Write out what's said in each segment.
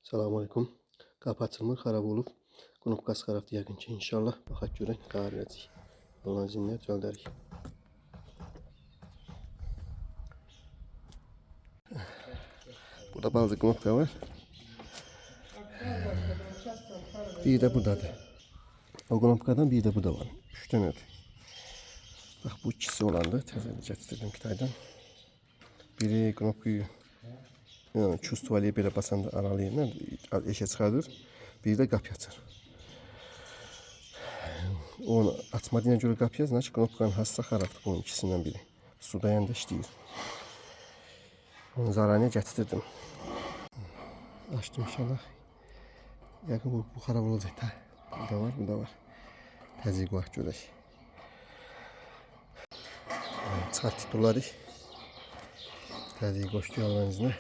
Selamünaleyküm. Qapı açılmır, xarab olub. Qnopkası xarabdır yəqin ki, inşallah. Baxaq görək, qərar verəcək. Ondan zinlə düzəldərik. Burada bazı qnopka var. Bir də buradadır. O qnopkadan bir də burada var. 3 dənədir. Bax, bu ikisi olandı. Təzəli gətirdim Kitaydan. Biri qnopkayı çustuvaliyə belə basanda aralayır, eşə çıxardır. Biri də qapı açar. Onu açmadığına görə qapıya значит qnopkanın hassa xarabdır bunun ikisindən biri. Su dayanda işləyir. Onu zaraniyə gətirdim. Açdım inşallah. Yəqin bu xarab olacaq da. Bu da var, bu da var. Təzyiq var, görək. Çıxart tutuları. Təzyiq qoşdu Allah'ın iznilə.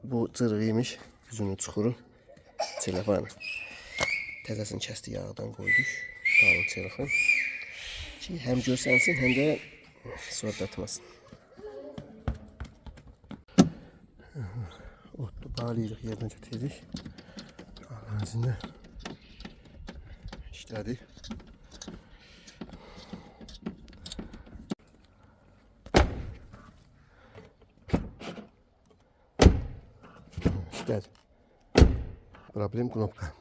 Bu cırığıymış, yüzünün çuxuru, telefonu. Təzəsini kəsdi, yağdan qoyduq, qalın telefon. Ki, həm görsənsin, həm də sohbətməsin. Otlu bağlayırıq, yerdən götürürük. Allah'ın iznilə işlədi. İşlədi. Problem qnopka.